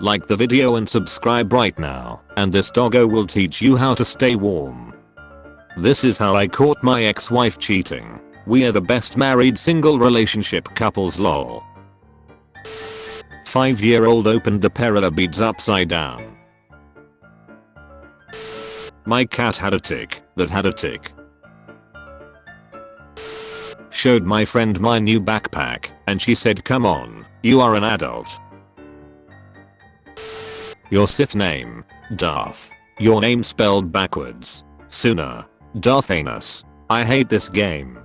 Like the video and subscribe right now, and this doggo will teach you how to stay warm. This is how I caught my ex-wife cheating. We are the best married single relationship couples lol. 5-year-old opened the perilla beads upside down. My cat had a tick that had a tick. Showed my friend my new backpack and she said, "Come on, you are an adult." Your Sith name, Darth. Your name spelled backwards. Sooner. Darth Anus. I hate this game.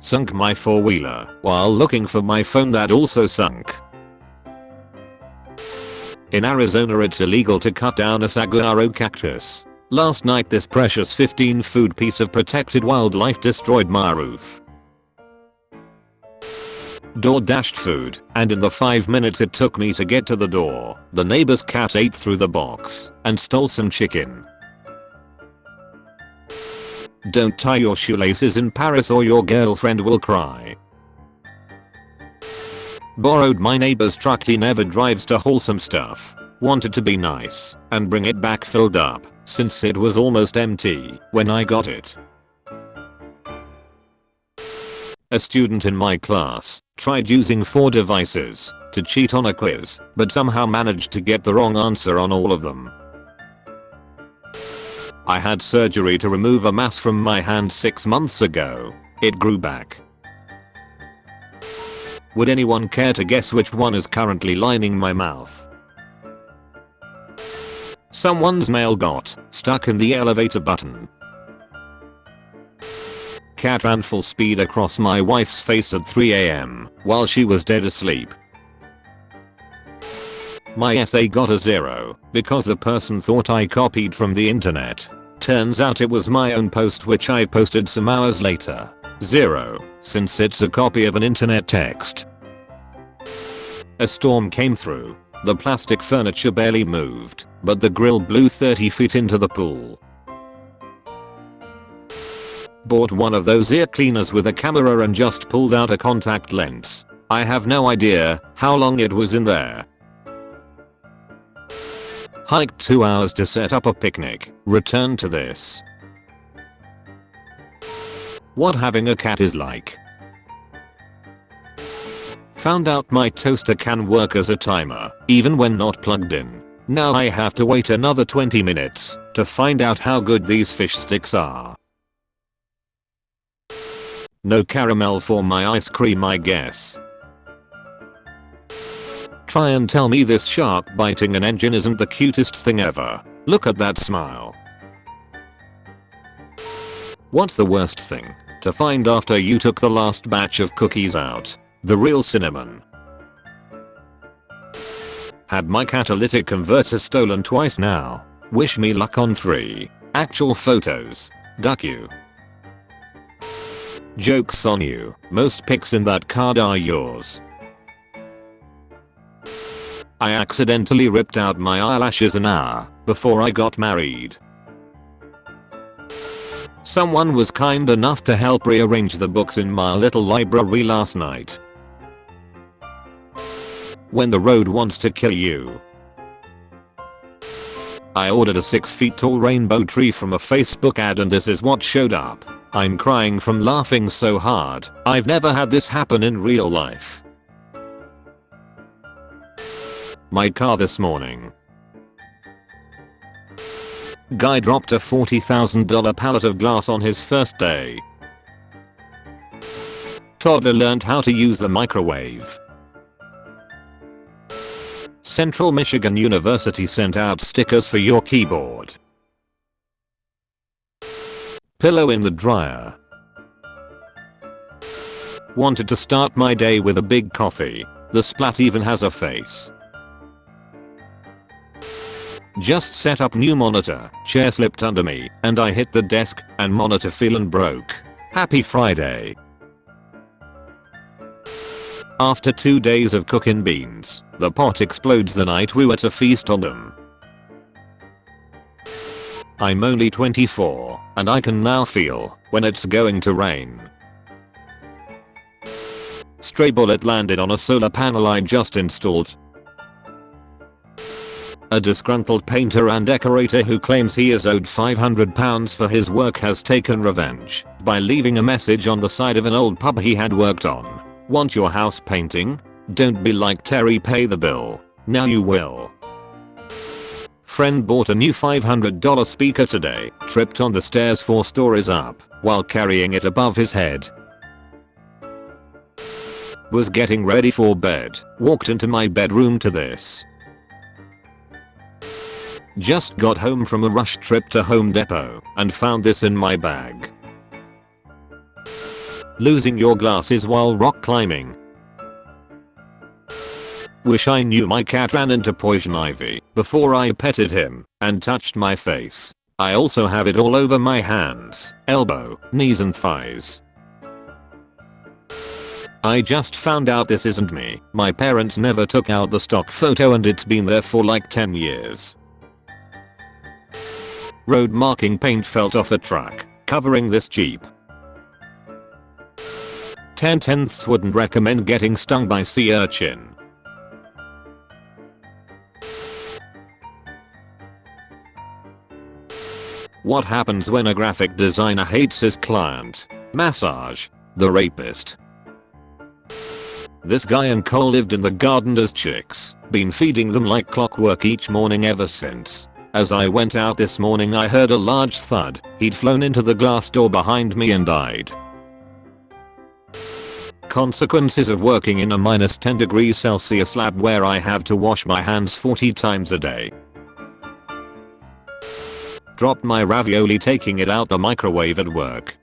Sunk my four-wheeler while looking for my phone that also sunk. In Arizona it's illegal to cut down a saguaro cactus. Last night this precious 15-foot piece of protected wildlife destroyed my roof. Door dashed food, and in the 5 minutes it took me to get to the door, the neighbor's cat ate through the box and stole some chicken. Don't tie your shoelaces in Paris or your girlfriend will cry. Borrowed my neighbor's truck, he never drives to haul some stuff. Wanted to be nice and bring it back filled up since it was almost empty when I got it. A student in my class tried using 4 devices to cheat on a quiz, but somehow managed to get the wrong answer on all of them. I had surgery to remove a mass from my hand 6 months ago. It grew back. Would anyone care to guess which one is currently lining my mouth? Someone's mail got stuck in the elevator button. Cat ran full speed across my wife's face at 3 AM while she was dead asleep. My essay got a 0 because the person thought I copied from the internet. Turns out it was my own post which I posted some hours later. 0, since it's a copy of an internet text. A storm came through. The plastic furniture barely moved, but the grill blew 30 feet into the pool. Bought one of those ear cleaners with a camera and just pulled out a contact lens. I have no idea how long it was in there. Hiked 2 hours to set up a picnic. Returned to this. What having a cat is like. Found out my toaster can work as a timer, even when not plugged in. Now I have to wait another 20 minutes to find out how good these fish sticks are. No caramel for my ice cream, I guess. Try and tell me this shark biting an engine isn't the cutest thing ever. Look at that smile. What's the worst thing to find after you took the last batch of cookies out? The real cinnamon. Had my catalytic converter stolen twice now. Wish me luck on 3. Actual photos. Duck you. Joke's on you. Most pics in that card are yours. I accidentally ripped out my eyelashes an hour before I got married. Someone was kind enough to help rearrange the books in my little library last night. When the road wants to kill you. I ordered a 6 feet tall rainbow tree from a Facebook ad and this is what showed up. I'm crying from laughing so hard. I've never had this happen in real life. My car this morning. Guy dropped a $40,000 pallet of glass on his first day. Toddler learned how to use the microwave. Central Michigan University sent out stickers for your keyboard. Pillow in the dryer. Wanted to start my day with a big coffee. The splat even has a face. Just set up new monitor. Chair slipped under me and I hit the desk and monitor feelin' broke. Happy Friday. After 2 days of cooking beans, the pot explodes the night we were to feast on them. I'm only 24 and I can now feel when it's going to rain. Stray bullet landed on a solar panel I just installed. A disgruntled painter and decorator who claims he is owed £500 for his work has taken revenge by leaving a message on the side of an old pub he had worked on. Want your house painting? Don't be like Terry, pay the bill. Now you will. Friend bought a new $500 speaker today, tripped on the stairs 4 stories up while carrying it above his head. Was getting ready for bed, walked into my bedroom to this. Just got home from a rush trip to Home Depot and found this in my bag. Losing your glasses while rock climbing. Wish I knew my cat ran into poison ivy before I petted him and touched my face. I also have it all over my hands, elbow, knees and thighs. I just found out this isn't me. My parents never took out the stock photo and it's been there for like 10 years. Road marking paint felt off a truck, covering this Jeep. 10/10ths wouldn't recommend getting stung by sea urchin. What happens when a graphic designer hates his client? Massage. The rapist. This guy and Cole lived in the garden as chicks, been feeding them like clockwork each morning ever since. As I went out this morning I heard a large thud. He'd flown into the glass door behind me and died. Consequences of working in a -10 degrees Celsius lab where I have to wash my hands 40 times a day. Dropped my ravioli taking it out the microwave at work.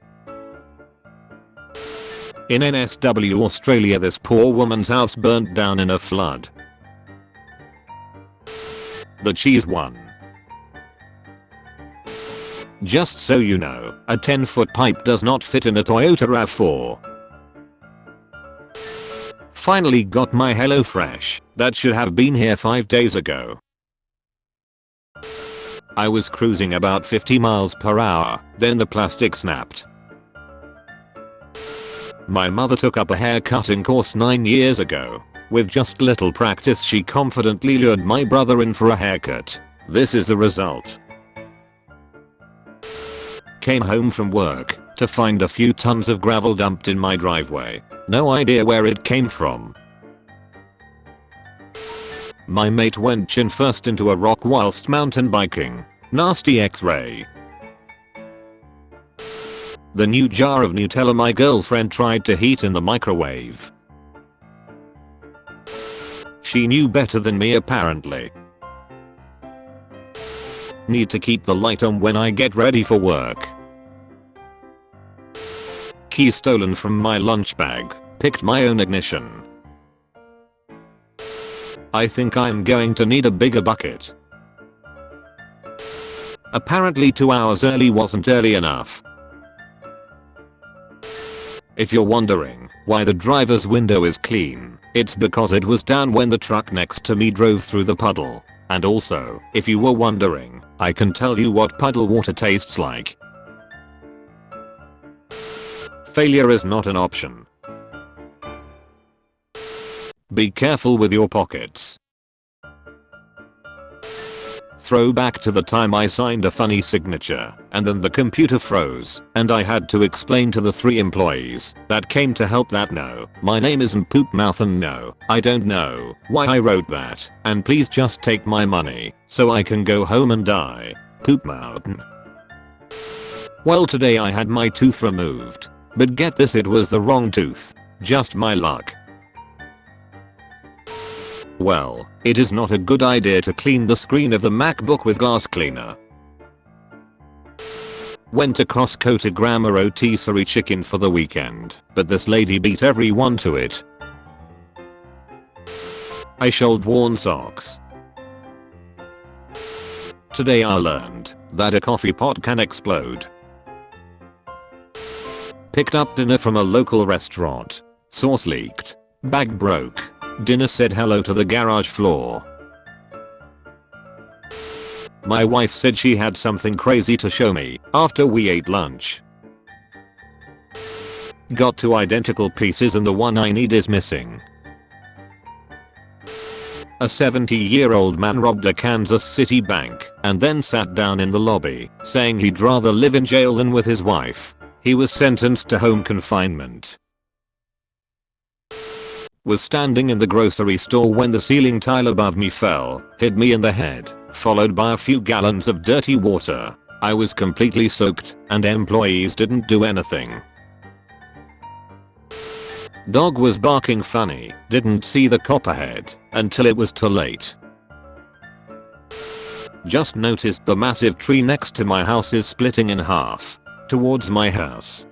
In NSW Australia this poor woman's house burnt down in a flood. The cheese won. Just so you know, a 10-foot pipe does not fit in a Toyota RAV4. Finally got my HelloFresh. That should have been here 5 days ago. I was cruising about 50 miles per hour, then the plastic snapped. My mother took up a haircutting course 9 years ago. With just little practice she confidently lured my brother in for a haircut. This is the result. Came home from work to find a few tons of gravel dumped in my driveway. No idea where it came from. My mate went chin first into a rock whilst mountain biking. Nasty X-ray. The new jar of Nutella my girlfriend tried to heat in the microwave. She knew better than me apparently. Need to keep the light on when I get ready for work. Key stolen from my lunch bag. Picked my own ignition. I think I'm going to need a bigger bucket. Apparently 2 hours early wasn't early enough. If you're wondering why the driver's window is clean, it's because it was down when the truck next to me drove through the puddle. And also, if you were wondering, I can tell you what puddle water tastes like. Failure is not an option. Be careful with your pockets. Throwback to the time I signed a funny signature and then the computer froze and I had to explain to the 3 employees that came to help that no, my name isn't Poop Mouth and no, I don't know why I wrote that and please just take my money so I can go home and die. Poop Mountain. Well today I had my tooth removed. But get this, it was the wrong tooth. Just my luck. Well, it is not a good idea to clean the screen of the MacBook with glass cleaner. Went to Costco to grab a rotisserie chicken for the weekend, but this lady beat everyone to it. I should worn socks. Today I learned that a coffee pot can explode. Picked up dinner from a local restaurant. Sauce leaked. Bag broke. Dinner said hello to the garage floor. My wife said she had something crazy to show me after we ate lunch. Got 2 identical pieces and the one I need is missing. A 70-year-old man robbed a Kansas City bank and then sat down in the lobby, saying he'd rather live in jail than with his wife. He was sentenced to home confinement. Was standing in the grocery store when the ceiling tile above me fell, hit me in the head, followed by a few gallons of dirty water. I was completely soaked, and employees didn't do anything. Dog was barking funny, didn't see the cop ahead until it was too late. Just noticed the massive tree next to my house is splitting in half towards my house.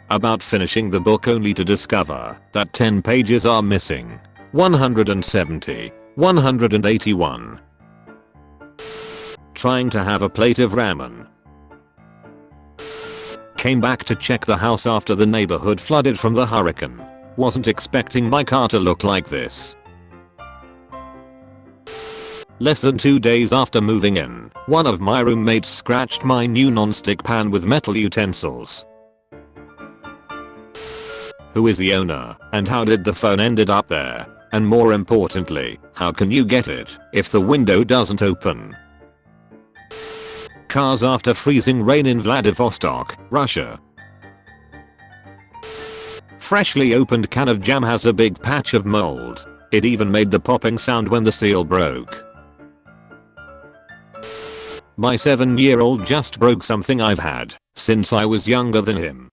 About finishing the book only to discover that 10 pages are missing. 170, 181. Trying to have a plate of ramen. Came back to check the house after the neighborhood flooded from the hurricane. Wasn't expecting my car to look like this. Less than 2 days after moving in, one of my roommates scratched my new non-stick pan with metal utensils. Who is the owner, and how did the phone ended up there? And more importantly, how can you get it if the window doesn't open? Cars after freezing rain in Vladivostok, Russia. Freshly opened can of jam has a big patch of mold. It even made the popping sound when the seal broke. My 7-year-old just broke something I've had since I was younger than him.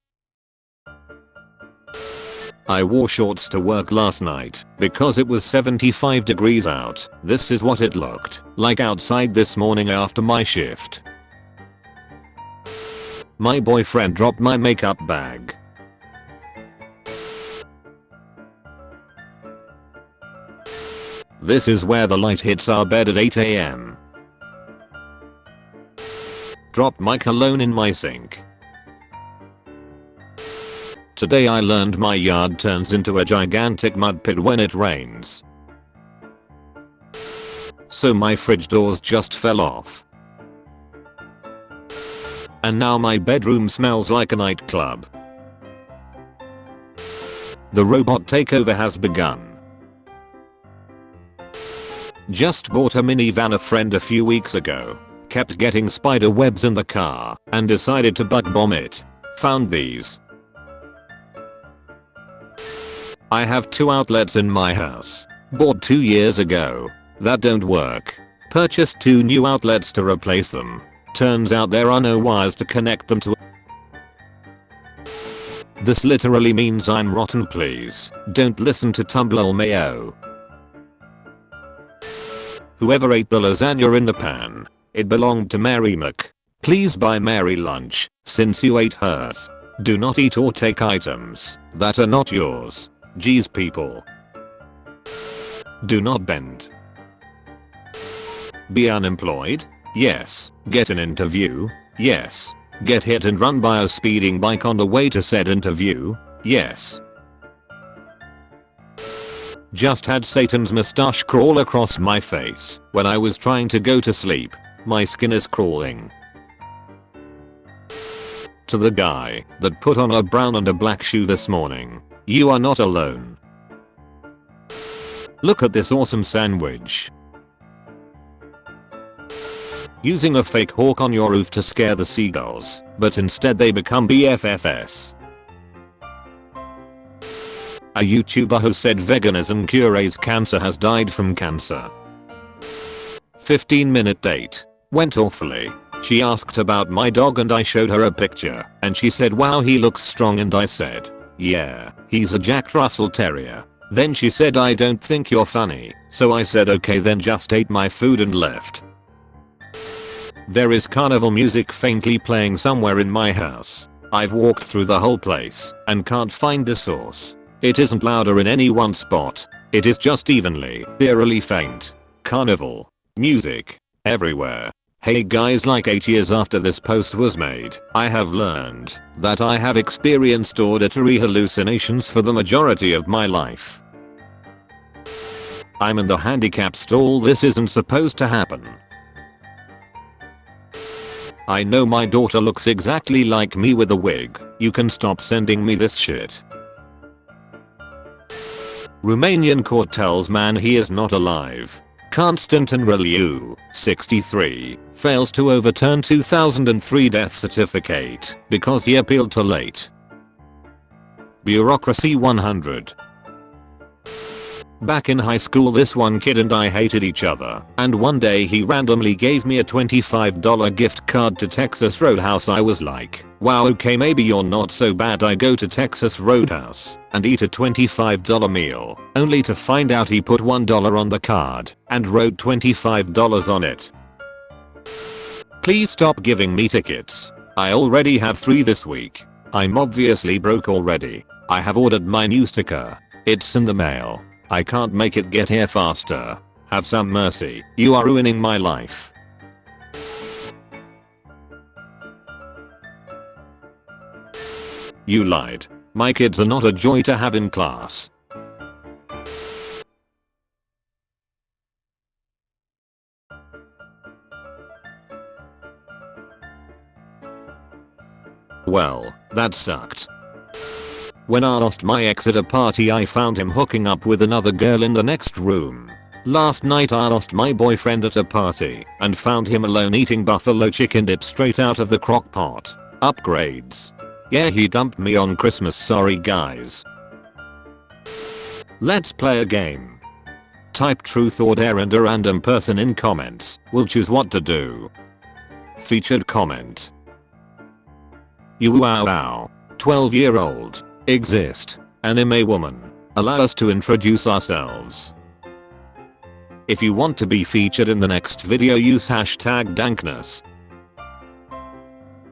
I wore shorts to work last night because it was 75 degrees out. This is what it looked like outside this morning after my shift. My boyfriend dropped my makeup bag. This is where the light hits our bed at 8 AM. Dropped my cologne in my sink. Today I learned my yard turns into a gigantic mud pit when it rains. So my fridge doors just fell off. And now my bedroom smells like a nightclub. The robot takeover has begun. Just bought a minivan a friend a few weeks ago. Kept getting spider webs in the car and decided to bug bomb it. Found these. I have 2 outlets in my house. Bought 2 years ago. That don't work. Purchased 2 new outlets to replace them. Turns out there are no wires to connect them to. This literally means I'm rotten, please. Don't listen to Tumblr Mayo. Whoever ate the lasagna in the pan, it belonged to Mary Mc. Please buy Mary lunch, since you ate hers. Do not eat or take items that are not yours. Geez people. Do not bend. Be unemployed? Yes. Get an interview? Yes. Get hit and run by a speeding bike on the way to said interview? Yes. Just had Satan's mustache crawl across my face when I was trying to go to sleep. My skin is crawling. To the guy that put on a brown and a black shoe this morning, you are not alone. Look at this awesome sandwich. Using a fake hawk on your roof to scare the seagulls, but instead they become BFFs. A YouTuber who said veganism cures cancer has died from cancer. 15-minute date. Went awfully. She asked about my dog and I showed her a picture and she said wow he looks strong and I said yeah, he's a Jack Russell Terrier. Then she said I don't think you're funny, so I said okay then just ate my food and left. There is carnival music faintly playing somewhere in my house. I've walked through the whole place and can't find the source. It isn't louder in any one spot. It is just evenly, eerily faint. Carnival music everywhere. Hey guys, like 8 years after this post was made, I have learned that I have experienced auditory hallucinations for the majority of my life. I'm in the handicap stall, this isn't supposed to happen. I know my daughter looks exactly like me with a wig. You can stop sending me this shit. Romanian court tells man he is not alive. Constantin Reliu, 63, fails to overturn 2003 death certificate because he appealed too late. Bureaucracy 100. Back in high school, this one kid and I hated each other, and one day he randomly gave me a $25 gift card to Texas Roadhouse. I was like, wow, okay, maybe you're not so bad. I go to Texas Roadhouse and eat a $25 meal, only to find out he put $1 on the card and wrote $25 on it. Please stop giving me tickets. I already have 3 this week. I'm obviously broke already. I have ordered my new sticker. It's in the mail. I can't make it get here faster. Have some mercy. You are ruining my life. You lied. My kids are not a joy to have in class. Well, that sucked. When I lost my ex at a party, I found him hooking up with another girl in the next room. Last night I lost my boyfriend at a party and found him alone eating buffalo chicken dip straight out of the crock pot. Upgrades. Yeah, he dumped me on Christmas, sorry guys. Let's play a game. Type truth or dare and a random person in comments will choose what to do. Featured comment. You wow. 12-year-old. Exist. Anime woman. Allow us to introduce ourselves. If you want to be featured in the next video, use hashtag dankness.